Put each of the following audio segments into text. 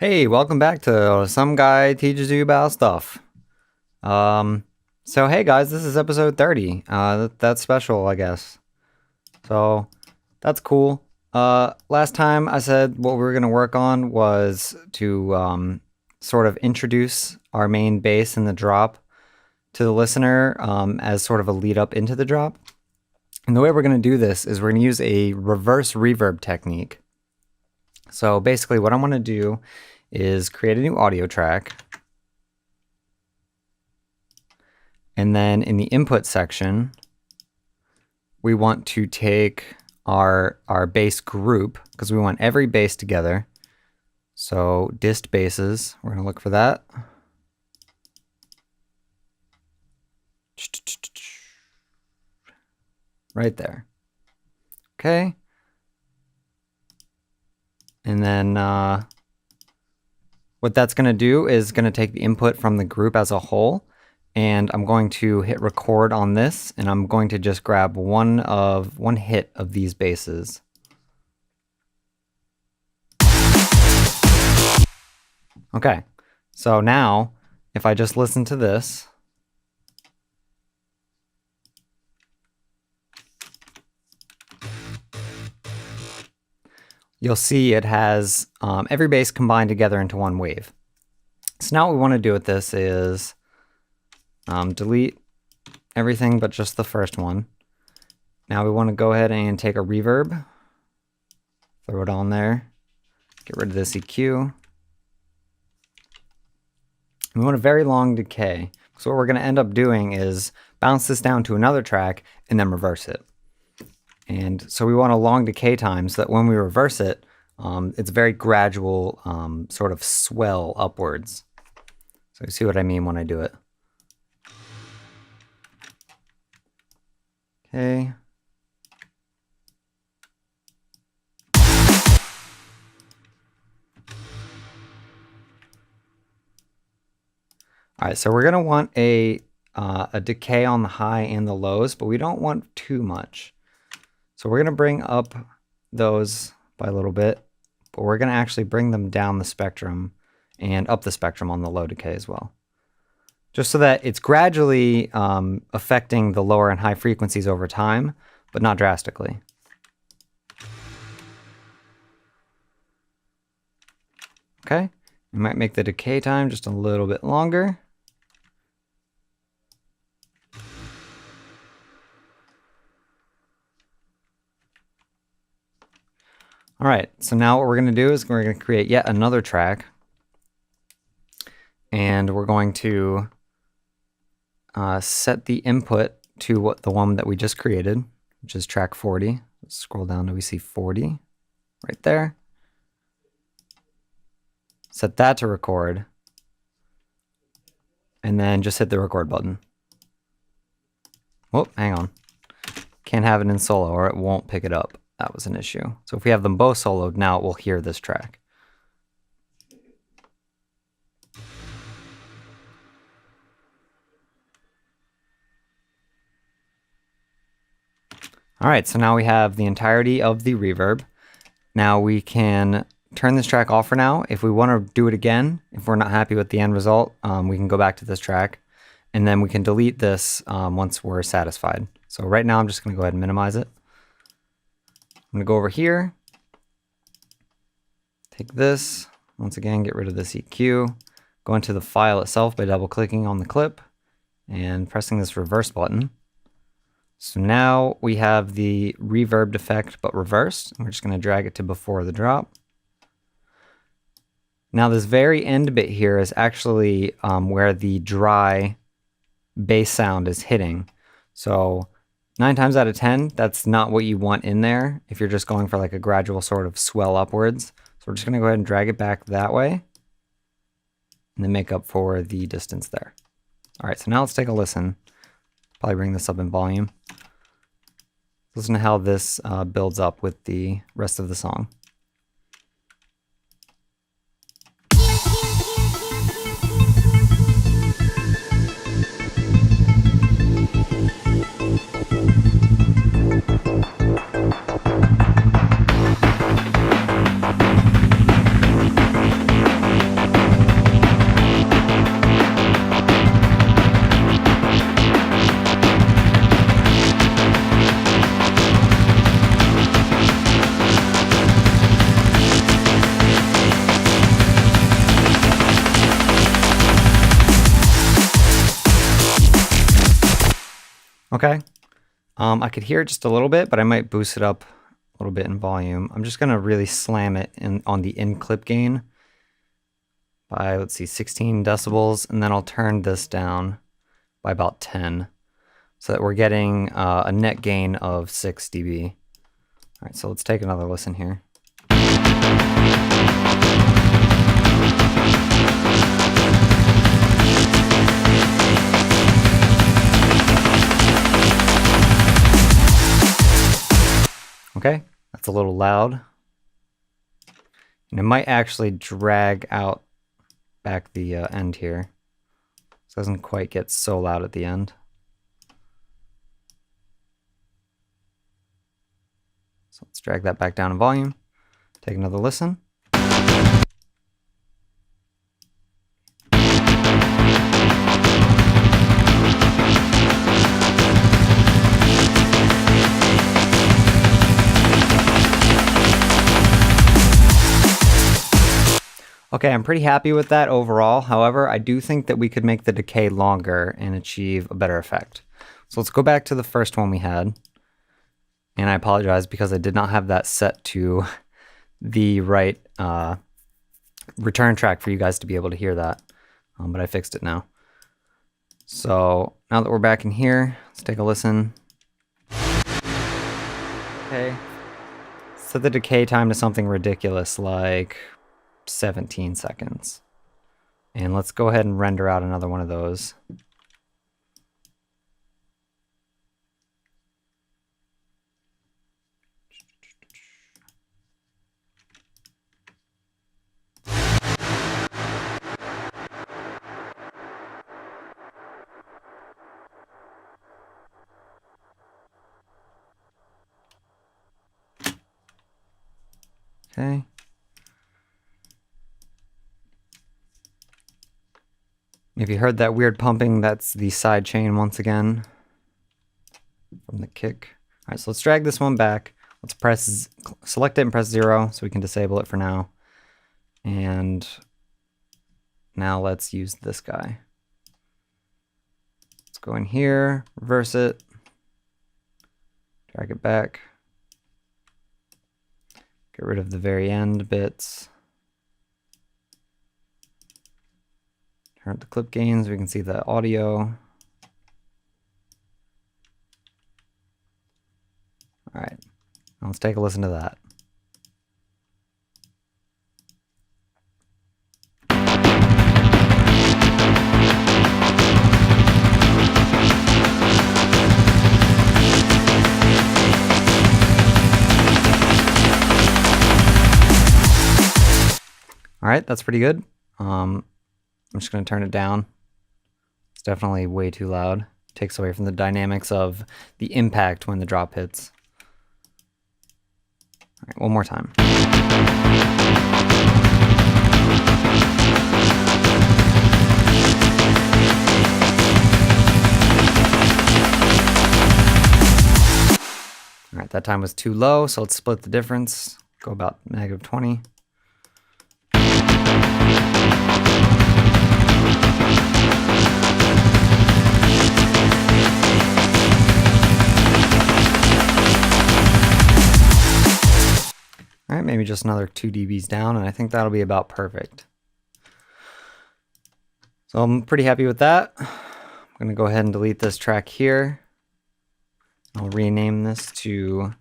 Hey, welcome back to Some Guy Teaches You About Stuff. So hey guys, this is episode 30. That's special, I guess. So that's cool. Last time I said what we were gonna work on was to sort of introduce our main bass in the drop to the listener as sort of a lead up into the drop. And the way we're gonna do this is we're gonna use a reverse reverb technique. So basically what I'm gonna do is create a new audio track. And then in the input section, we want to take our bass group because we want every bass together. So dist basses, we're gonna look for that. Right there. Okay. And then what that's going to do is going to take the input from the group as a whole, and I'm going to hit record on this, and I'm going to just grab one hit of these basses. Okay, so now if I just listen to this, you'll see it has every bass combined together into one wave. So now what we want to do with this is delete everything but just the first one. Now we want to go ahead and take a reverb, throw it on there, get rid of this EQ. We want a very long decay. So what we're going to end up doing is bounce this down to another track and then reverse it. And so we want a long decay time so that when we reverse it, it's very gradual sort of swell upwards. So you see what I mean when I do it. Okay. All right, so we're going to want a decay on the high and the lows, but we don't want too much. So we're going to bring up those by a little bit, but we're going to actually bring them down the spectrum and up the spectrum on the low decay as well. Just so that it's gradually affecting the lower and high frequencies over time, but not drastically. Okay, we might make the decay time just a little bit longer. All right, so now what we're going to do is we're going to create yet another track. And we're going to set the input to the one that we just created, which is track 40. Let's scroll down till we see 40 right there. Set that to record. And then just hit the record button. Whoop, hang on. Can't have it in solo or it won't pick it up. That was an issue. So if we have them both soloed, now it will hear this track. All right, so now we have the entirety of the reverb. Now we can turn this track off for now. If we want to do it again, if we're not happy with the end result, we can go back to this track, and then we can delete this once we're satisfied. So right now I'm just going to go ahead and minimize it. I'm going to go over here, take this, once again, get rid of this EQ, go into the file itself by double-clicking on the clip and pressing this reverse button. So now we have the reverbed effect but reversed. We're just going to drag it to before the drop. Now this very end bit here is actually where the dry bass sound is hitting. So 9 times out of 10, that's not what you want in there if you're just going for like a gradual sort of swell upwards. So we're just going to go ahead and drag it back that way and then make up for the distance there. All right, so now let's take a listen. Probably bring this up in volume. Listen to how this builds up with the rest of the song. Okay. I could hear it just a little bit, but I might boost it up a little bit in volume. I'm just gonna really slam it on the in-clip gain by, let's see, 16 decibels, and then I'll turn this down by about 10, so that we're getting a net gain of 6 dB. All right, so let's take another listen here. Okay, that's a little loud. And it might actually drag out back the end here. So it doesn't quite get so loud at the end. So let's drag that back down in volume. Take another listen. Okay, I'm pretty happy with that overall. However, I do think that we could make the decay longer and achieve a better effect. So let's go back to the first one we had. And I apologize because I did not have that set to the right return track for you guys to be able to hear that. But I fixed it now. So now that we're back in here, let's take a listen. Okay. Set the decay time to something ridiculous like 17 seconds. And let's go ahead and render out another one of those. Okay. If you heard that weird pumping, that's the side chain once again from the kick. All right, so let's drag this one back. Let's select it and press 0 so we can disable it for now. And now let's use this guy. Let's go in here, reverse it, drag it back, get rid of the very end bits. Turn up the clip gains, we can see the audio. All right, now let's take a listen to that. All right, that's pretty good. I'm just going to turn it down. It's definitely way too loud. Takes away from the dynamics of the impact when the drop hits. All right, one more time. All right, that time was too low, so let's split the difference. Go about -20. All right, maybe just another 2 dBs down, and I think that'll be about perfect. So I'm pretty happy with that. I'm gonna go ahead and delete this track here. I'll rename this to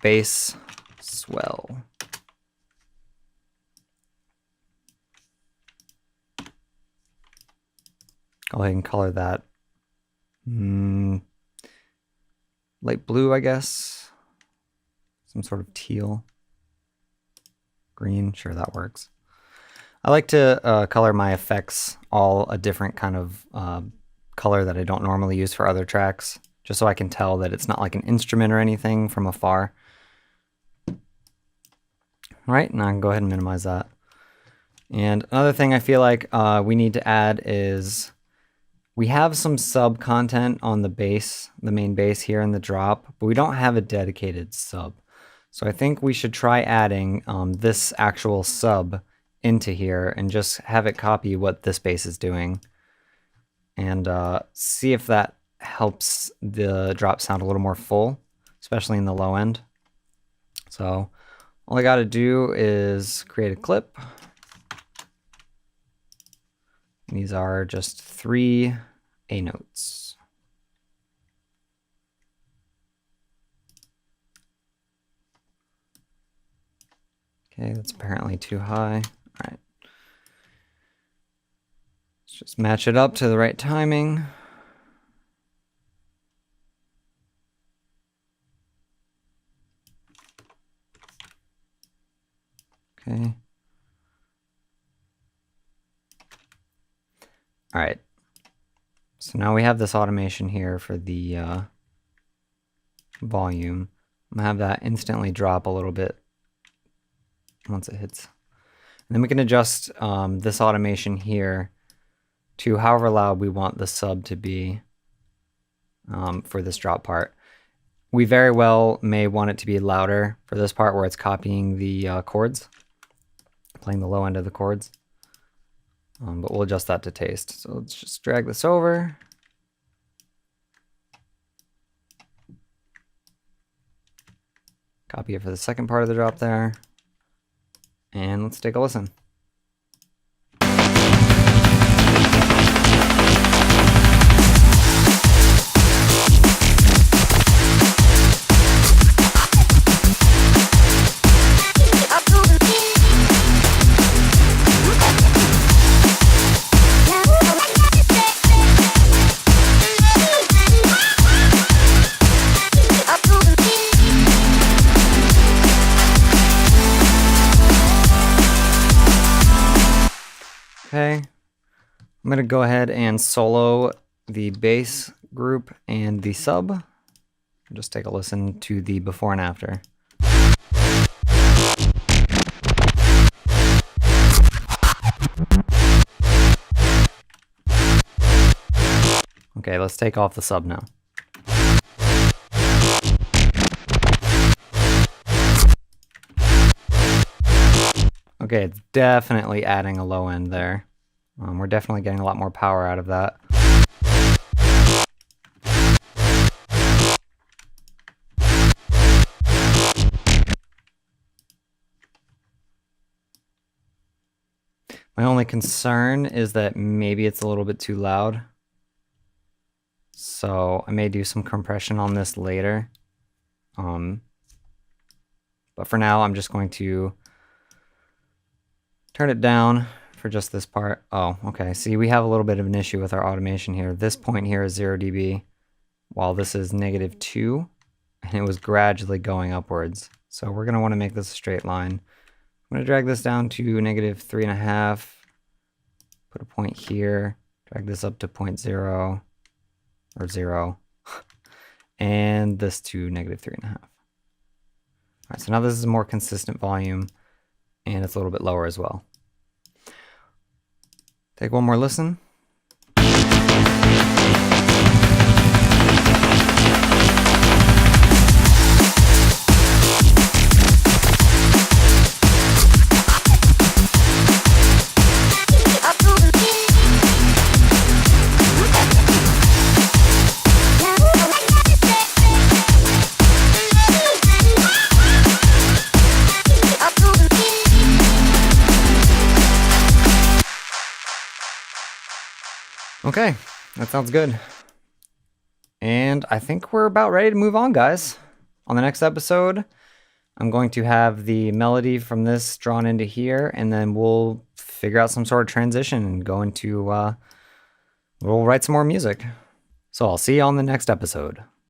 Bass Swell. Go ahead and color that light blue, I guess. Some sort of teal. Green, sure, that works. I like to color my effects all a different kind of color that I don't normally use for other tracks, just so I can tell that it's not like an instrument or anything from afar. All right, now I can go ahead and minimize that. And another thing I feel like we need to add is we have some sub content on the bass, the main bass here in the drop, but we don't have a dedicated sub. So I think we should try adding this actual sub into here and just have it copy what this bass is doing and see if that helps the drop sound a little more full, especially in the low end. So all I got to do is create a clip. These are just 3 A notes. Okay, that's apparently too high. All right. Let's just match it up to the right timing. Okay. All right. So now we have this automation here for the volume. I'm gonna have that instantly drop a little bit once it hits. And then we can adjust this automation here to however loud we want the sub to be for this drop part. We very well may want it to be louder for this part where it's copying the chords, playing the low end of the chords. But we'll adjust that to taste. So let's just drag this over. Copy it for the second part of the drop there. And let's take a listen. Okay, I'm going to go ahead and solo the bass group and the sub. Just take a listen to the before and after. Okay, let's take off the sub now. Okay, it's definitely adding a low end there. We're definitely getting a lot more power out of that. My only concern is that maybe it's a little bit too loud. So I may do some compression on this later. But for now, I'm just going to turn it down for just this part. Oh, okay. See, we have a little bit of an issue with our automation here. This point here is 0 dB, while this is -2, and it was gradually going upwards. So we're going to want to make this a straight line. I'm going to drag this down to -3.5, put a point here, drag this up to 0.0, or 0, and this to -3.5. All right, so now this is a more consistent volume, and it's a little bit lower as well. Take one more listen. Okay, that sounds good. And I think we're about ready to move on, guys. On the next episode, I'm going to have the melody from this drawn into here, and then we'll figure out some sort of transition and go into, we'll write some more music. So I'll see you on the next episode.